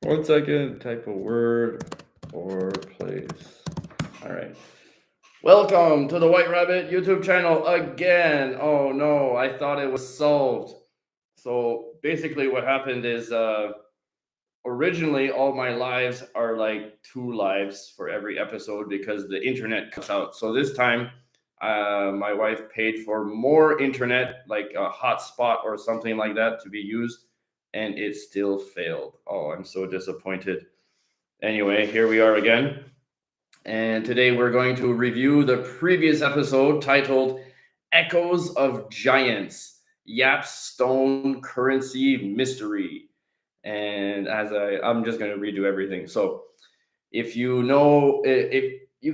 1 second, type a word or place. All right. Welcome to the White Rabbit YouTube channel again. Oh no, I thought it was solved. So basically, what happened is originally all my lives are like 2 lives for every episode because the internet cuts out. So this time, my wife paid for more internet, like a hotspot or something like that, to be used, and it still failed. Oh, I'm so disappointed. Anyway, here we are again. And today we're going to review the previous episode titled Echoes of Giants, Yap's Stone Currency Mystery. And I'm just going to redo everything. So if you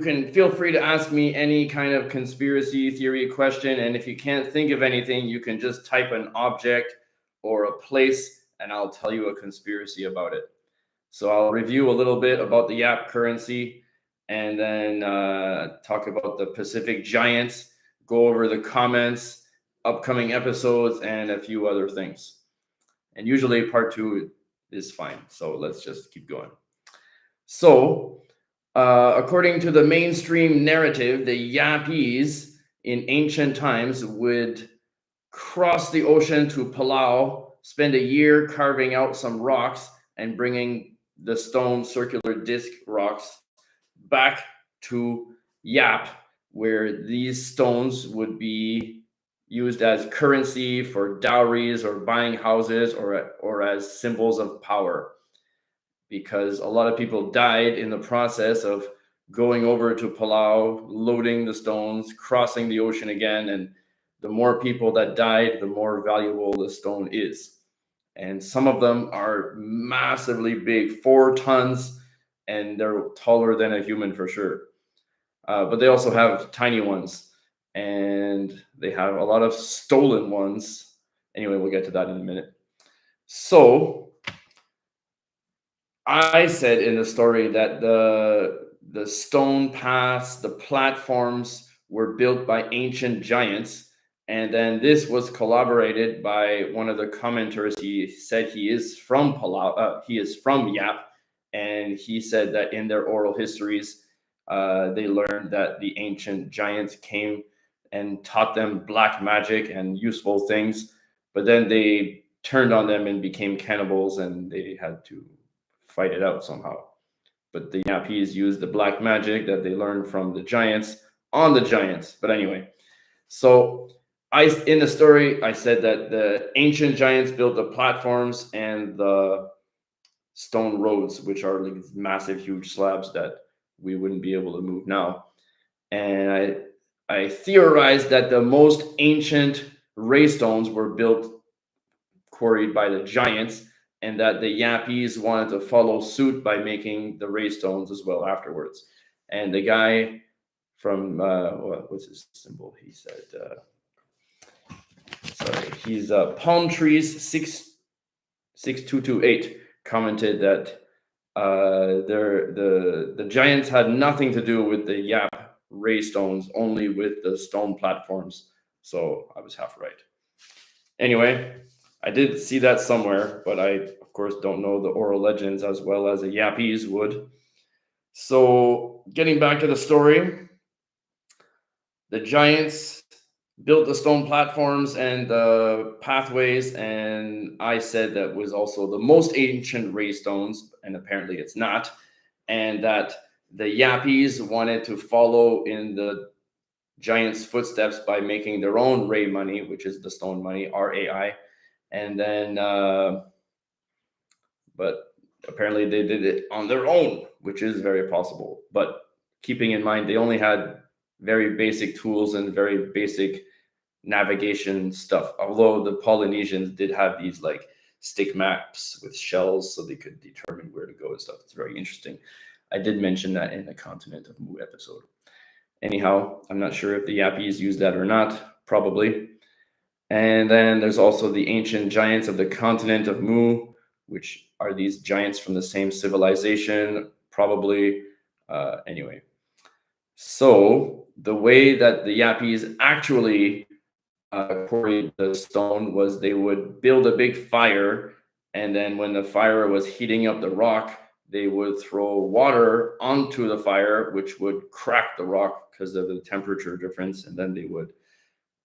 can feel free to ask me any kind of conspiracy theory question. And if you can't think of anything, you can just type an object or a place and I'll tell you a conspiracy about it. So I'll review a little bit about the Yap currency and then talk about the Pacific Giants, go over the comments, upcoming episodes, and a few other things. And usually part 2 is fine. So let's just keep going. So, according to the mainstream narrative, the Yapese in ancient times would cross the ocean to Palau, spend a year carving out some rocks and bringing the stone circular disc rocks back to Yap, where these stones would be used as currency for dowries or buying houses or as symbols of power. Because a lot of people died in the process of going over to Palau, loading the stones, crossing the ocean again, and the more people that died, the more valuable the stone is. And some of them are massively big, 4 tons, and they're taller than a human for sure. But they also have tiny ones, and they have a lot of stolen ones. Anyway, we'll get to that in a minute. So I said in the story that the stone paths, the platforms were built by ancient giants, and then this was corroborated by one of the commenters. He said he is from Palau, he is from Yap, and he said that in their oral histories, they learned that the ancient giants came and taught them black magic and useful things, but then they turned on them and became cannibals, and they had to fight it out somehow. But the Yapese used the black magic that they learned from the giants on the giants. But anyway, so in the story, I said that the ancient giants built the platforms and the stone roads, which are like massive, huge slabs that we wouldn't be able to move now. And I theorized that the most ancient ray stones were built, quarried by the giants, and that the Yapese wanted to follow suit by making the ray stones as well afterwards. And the guy from what's his symbol? He said, sorry, he's Palm Trees 66228 commented that the giants had nothing to do with the Yap ray stones, only with the stone platforms. So I was half right. Anyway, I did see that somewhere, but I, of course, don't know the oral legends as well as a Yapese would. So, getting back to the story, the giants built the stone platforms and the pathways, and I said that was also the most ancient ray stones, and apparently it's not, and that the Yapese wanted to follow in the giants' footsteps by making their own ray money, which is the stone money, RAI. And then, but apparently they did it on their own, which is very possible. But keeping in mind, they only had very basic tools and very basic navigation stuff. Although the Polynesians did have these like stick maps with shells so they could determine where to go and stuff. It's very interesting. I did mention that in the Continent of Mu episode. Anyhow, I'm not sure if the Yapese used that or not, probably. And then there's also the ancient giants of the continent of Mu, which are these giants from the same civilization, probably. Anyway, so the way that the Yapese actually quarried the stone was they would build a big fire And then when the fire was heating up the rock, they would throw water onto the fire, which would crack the rock because of the temperature difference. And then they would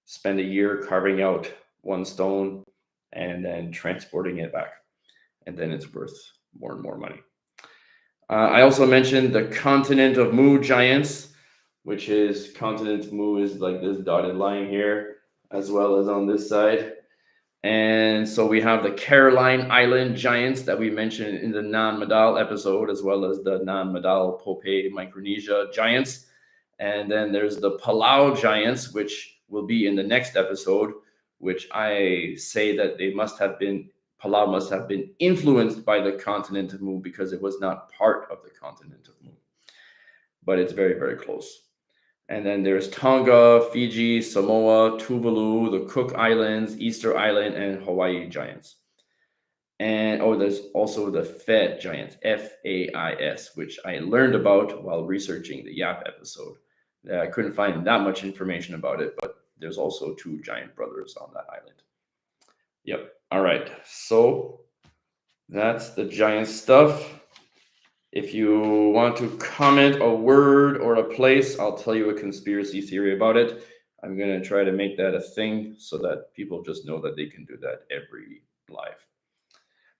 spend a year carving out one stone and then transporting it back. And then it's worth more and more money. I also mentioned the continent of Mu giants, which is continent Mu is like this dotted line here, as well as on this side. And so we have the Caroline Island giants that we mentioned in the Nan Madol episode, as well as the Nan Madol Pope Micronesia giants. And then there's the Palau giants, which will be in the next episode, which I say that Palau must have been influenced by the continent of Mu because it was not part of the continent of Mu. But it's very, very close. And then there's Tonga, Fiji, Samoa, Tuvalu, the Cook Islands, Easter Island, and Hawaii giants. And there's also the Fed giants, F-A-I-S, which I learned about while researching the Yap episode. I couldn't find that much information about it, but there's also 2 giant brothers on that island. Yep. All right. So that's the giant stuff. If you want to comment a word or a place, I'll tell you a conspiracy theory about it. I'm going to try to make that a thing so that people just know that they can do that every live.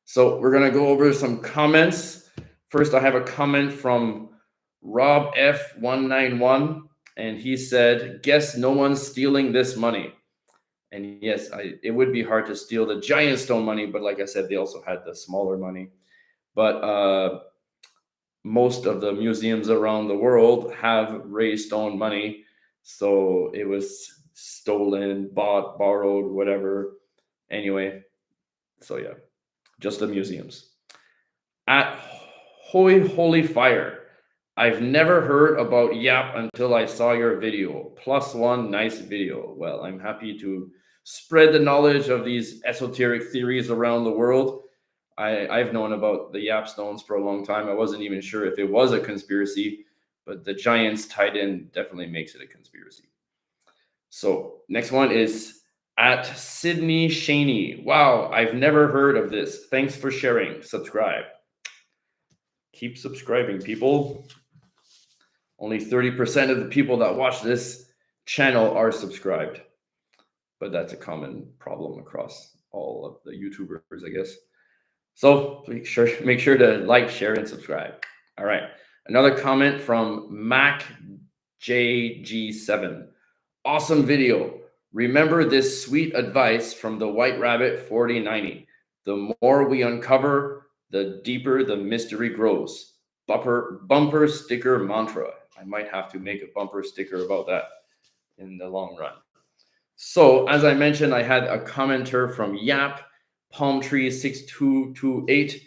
So we're going to go over some comments. First, I have a comment from Rob F191, and he said, "Guess no one's stealing this money." And yes, it would be hard to steal the giant stone money, but like I said, they also had the smaller money. But most of the museums around the world have raised stone money, so it was stolen, bought, borrowed, whatever. Anyway, so yeah, just the museums. At Holy Fire, I've never heard about Yap until I saw your video. +1, nice video. Well, I'm happy to spread the knowledge of these esoteric theories around the world. I've known about the Yap stones for a long time. I wasn't even sure if it was a conspiracy, but the giants tied in definitely makes it a conspiracy. So next one is at Sydney Shaney. Wow, I've never heard of this. Thanks for sharing. Subscribe. Keep subscribing, people. Only 30% of the people that watch this channel are subscribed, but that's a common problem across all of the YouTubers, I guess. So make sure to like, share, and subscribe. All right. Another comment from MacJG7. Awesome video. Remember this sweet advice from the White Rabbit 4090. The more we uncover, the deeper the mystery grows. Bumper sticker mantra. I might have to make a bumper sticker about that in the long run. So as I mentioned, I had a commenter from Yap, Palm Tree 6228,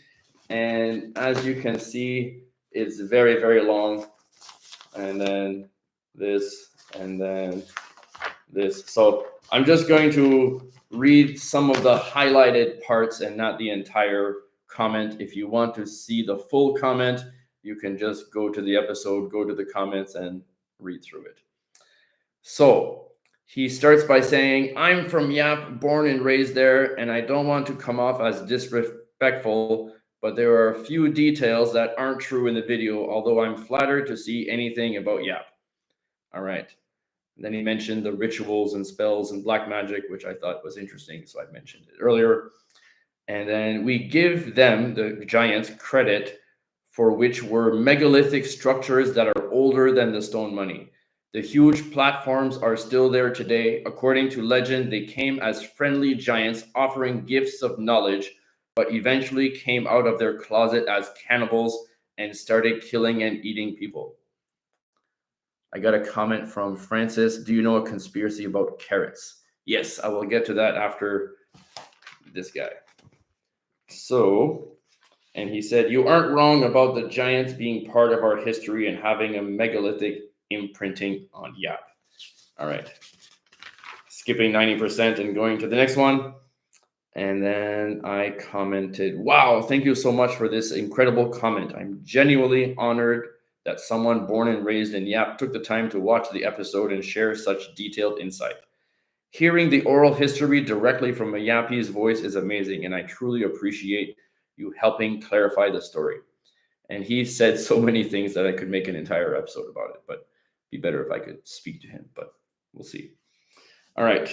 and as you can see, it's very, very long, and then this, and then this. So I'm just going to read some of the highlighted parts and not the entire comment. If you want to see the full comment, you can just go to the episode, go to the comments, and read through it. So he starts by saying, "I'm from Yap, born and raised there, and I don't want to come off as disrespectful, but there are a few details that aren't true in the video, although I'm flattered to see anything about Yap." All right. And then he mentioned the rituals and spells and black magic, which I thought was interesting, so I mentioned it earlier. And then we give them, the giants, credit for which were megalithic structures that are older than the stone money. The huge platforms are still there today. According to legend, they came as friendly giants offering gifts of knowledge, but eventually came out of their closet as cannibals and started killing and eating people. I got a comment from Francis. Do you know a conspiracy about carrots? Yes, I will get to that after this guy. So, and he said, "You aren't wrong about the giants being part of our history and having a megalithic imprinting on Yap." All right. Skipping 90% and going to the next one. And then I commented, "Wow, thank you so much for this incredible comment. I'm genuinely honored that someone born and raised in Yap took the time to watch the episode and share such detailed insight. Hearing the oral history directly from a Yape's voice is amazing, and I truly appreciate you helping clarify the story. And he said so many things that I could make an entire episode about it, but be better if I could speak to him, but we'll see. All right.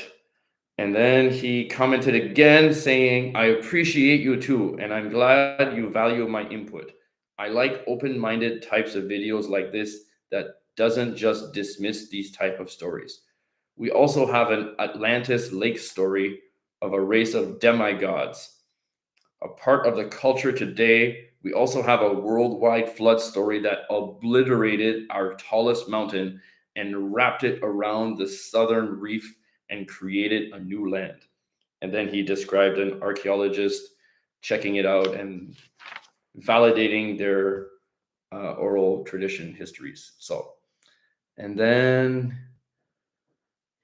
And then he commented again saying, I appreciate you too, and I'm glad you value my input. I like open-minded types of videos like this that doesn't just dismiss these type of stories. We also have an Atlantis lake story of a race of demigods. A part of the culture today, we also have a worldwide flood story that obliterated our tallest mountain and wrapped it around the southern reef and created a new land. And then he described an archaeologist checking it out and validating their oral tradition histories. So, and then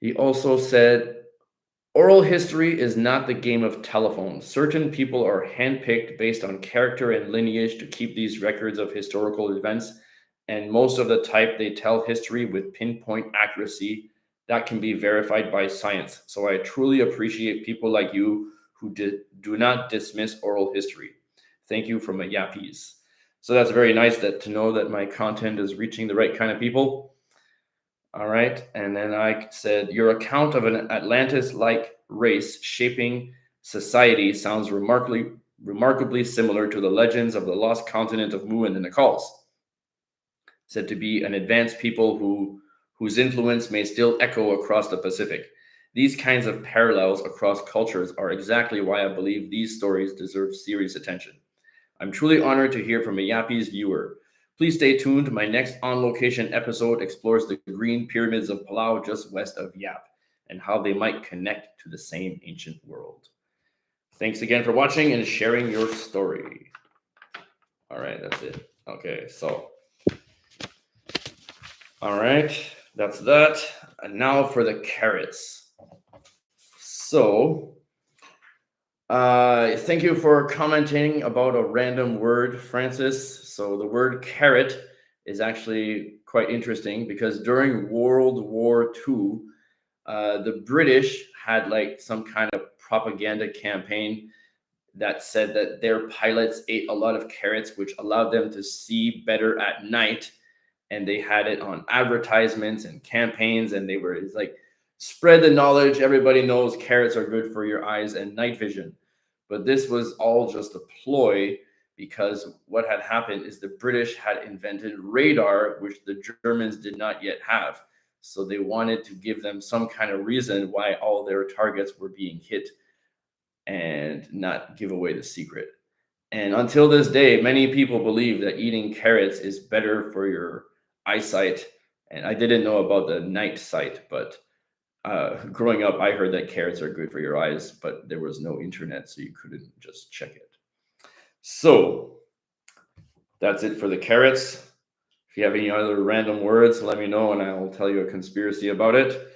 he also said, oral history is not the game of telephone. Certain people are handpicked based on character and lineage to keep these records of historical events, and most of the type they tell history with pinpoint accuracy that can be verified by science. So I truly appreciate people like you who do not dismiss oral history. Thank you from a Yapese. So that's very nice to know that my content is reaching the right kind of people. All right. And then I said, your account of an Atlantis-like race shaping society sounds remarkably similar to the legends of the lost continent of Mu and the Nakals, said to be an advanced people whose influence may still echo across the Pacific. These kinds of parallels across cultures are exactly why I believe these stories deserve serious attention. I'm truly honored to hear from a Yapese viewer. Please stay tuned. My next On Location episode explores the green pyramids of Palau just west of Yap and how they might connect to the same ancient world. Thanks again for watching and sharing your story. All right, that's it. Okay, so. All right, that's that. And now for the carrots. So, thank you for commenting about a random word, Francis. So the word carrot is actually quite interesting because during World War II, the British had like some kind of propaganda campaign that said that their pilots ate a lot of carrots, which allowed them to see better at night. And they had it on advertisements and campaigns, and they were like, spread the knowledge. Everybody knows carrots are good for your eyes and night vision. But this was all just a ploy because what had happened is the British had invented radar, which the Germans did not yet have. So they wanted to give them some kind of reason why all their targets were being hit and not give away the secret. And until this day, many people believe that eating carrots is better for your eyesight. And I didn't know about the night sight, but growing up, I heard that carrots are good for your eyes, but there was no internet, so you couldn't just check it. So that's it for the carrots. If you have any other random words, let me know and I'll tell you a conspiracy about it.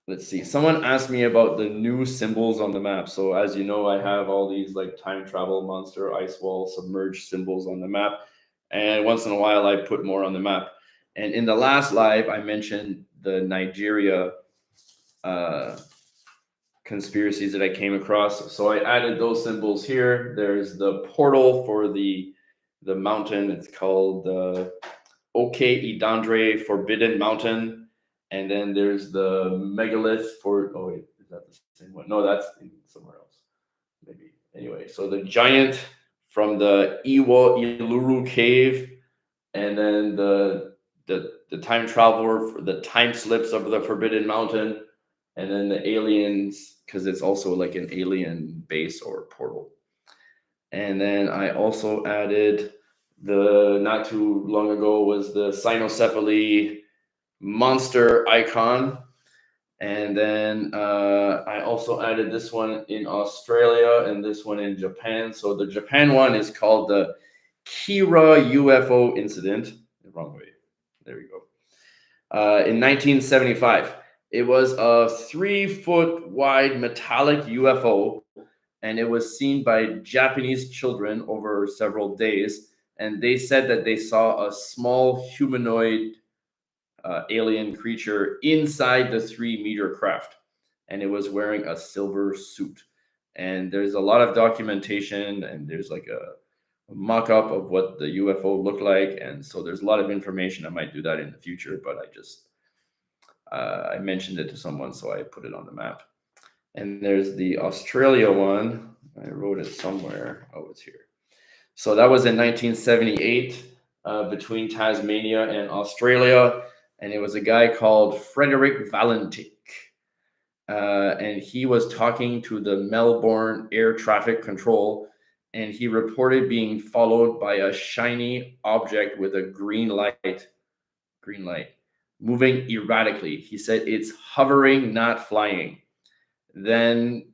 Let's see. Someone asked me about the new symbols on the map. So as you know, I have all these like time travel, monster, ice wall, submerged symbols on the map. And once in a while, I put more on the map. And in the last live, I mentioned the Nigeria conspiracies that I came across. So I added those symbols here. There's the portal for the mountain. It's called the Oke Idandre Forbidden Mountain. And then there's the megalith for, oh wait, is that the same one? No, that's somewhere else. Maybe. Anyway, so the giant from the Iwo Iluru cave, and then the time traveler for the time slips of the Forbidden Mountain, and then the aliens, because it's also like an alien base or portal. And then I also added not too long ago was the cynocephaly monster icon. And then I also added this one in Australia and this one in Japan. So the Japan one is called the Kira UFO incident. The wrong way. There we go. In 1975, it was a 3-foot wide metallic UFO, and it was seen by Japanese children over several days. And they said that they saw a small humanoid alien creature inside the 3-meter craft, and it was wearing a silver suit. And there's a lot of documentation, and there's like a mock-up of what the UFO looked like, and so there's a lot of information. I might do that in the future, but I mentioned it to someone, so I put it on the map. And there's the Australia one. I wrote it somewhere. Oh, it's here. So that was in 1978 between Tasmania and Australia, and it was a guy called Frederick Valentic. And he was talking to the Melbourne Air Traffic Control, and he reported being followed by a shiny object with a green light, moving erratically. He said it's hovering, not flying. Then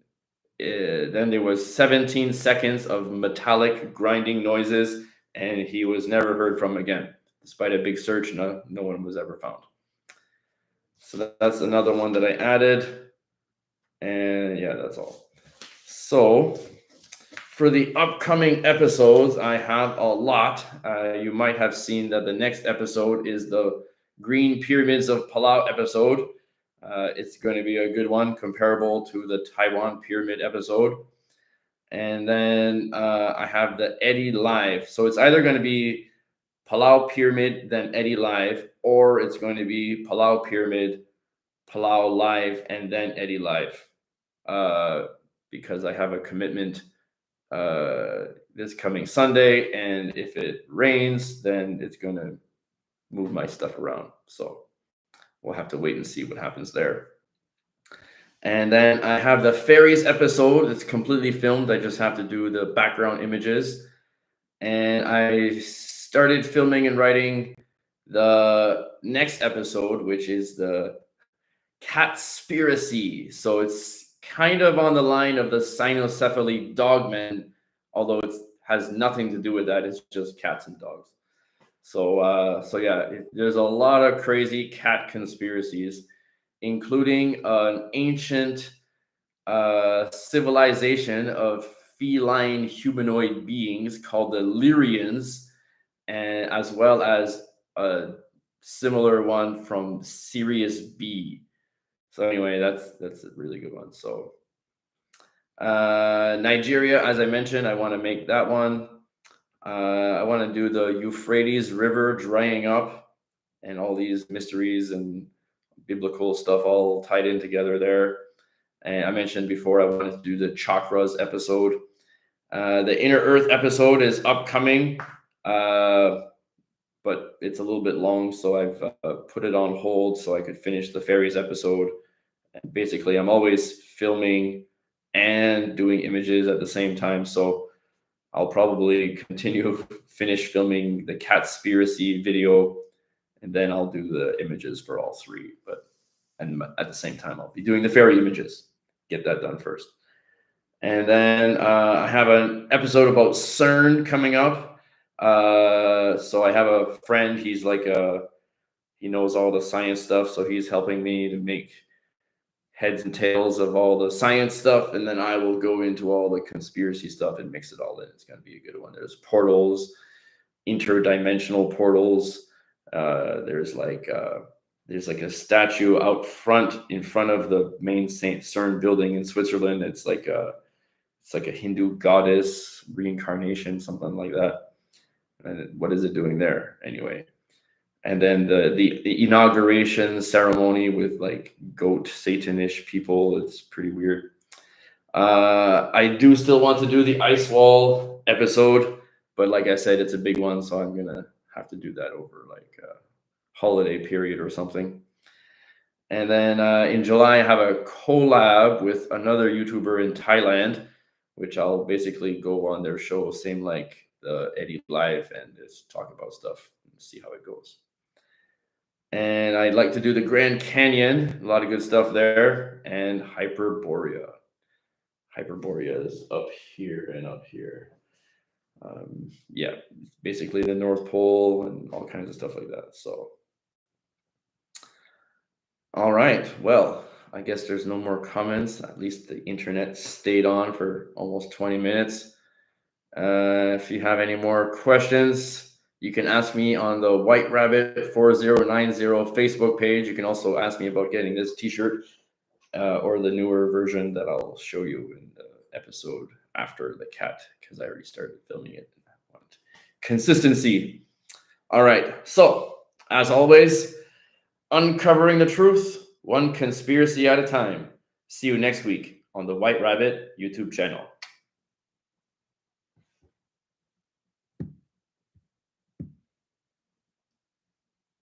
there was 17 seconds of metallic grinding noises, and he was never heard from again. Despite a big search, no one was ever found. So that's another one that I added. And yeah, that's all. So for the upcoming episodes, I have a lot. You might have seen that the next episode is the Green Pyramids of Palau episode. It's going to be a good one, comparable to the Taiwan Pyramid episode. And then I have the Eddie Live. So it's either going to be Palau Pyramid, then Eddie Live, or it's going to be Palau Pyramid, Palau Live, and then Eddie Live. Because I have a commitment this coming Sunday, and if it rains, then it's going to move my stuff around. So we'll have to wait and see what happens there. And then I have the fairies episode. It's completely filmed. I just have to do the background images. And I started filming and writing the next episode, which is the catspiracy. So it's kind of on the line of the cynocephaly dogmen, although it has nothing to do with that. It's just cats and dogs. So yeah, there's a lot of crazy cat conspiracies, including an ancient civilization of feline humanoid beings called the Lyrians, and as well as a similar one from Sirius B. So anyway, that's a really good one. So Nigeria, as I mentioned, I want to make that one. I want to do the Euphrates River drying up and all these mysteries and biblical stuff all tied in together there. And I mentioned before I wanted to do the chakras episode. The Inner Earth episode is upcoming, but it's a little bit long, so I've put it on hold so I could finish the fairies episode. And basically, I'm always filming and doing images at the same time, so I'll probably finish filming the catspiracy video, and then I'll do the images for all three. And at the same time, I'll be doing the fairy images. Get that done first. And then I have an episode about CERN coming up. So I have a friend. He's like he knows all the science stuff, so he's helping me to make heads and tails of all the science stuff, and then I will go into all the conspiracy stuff and mix it all in. It's going to be a good one. There's portals, interdimensional portals. There's like a statue out front in front of the main Saint CERN building in Switzerland. It's like a Hindu goddess reincarnation, something like that. And what is it doing there anyway? And then the inauguration ceremony with like goat Satanish people. It's pretty weird. I do still want to do the ice wall episode, but like I said, it's a big one, so I'm gonna have to do that over like a holiday period or something. And then in July, I have a collab with another YouTuber in Thailand, which I'll basically go on their show, same like the Eddie Live, and just talk about stuff and see how it goes. And I'd like to do the Grand Canyon, a lot of good stuff there, and Hyperborea. Hyperborea is up here and up here. Yeah, basically the North Pole and all kinds of stuff like that. So, all right. Well, I guess there's no more comments. At least the internet stayed on for almost 20 minutes. If you have any more questions, You can ask me on the White Rabbit 4090 Facebook page. You can also ask me about getting this t-shirt or the newer version that I'll show you in the episode after the cat, because I already started filming it. I want consistency. All right. So, as always, uncovering the truth, one conspiracy at a time. See you next week on the White Rabbit YouTube channel.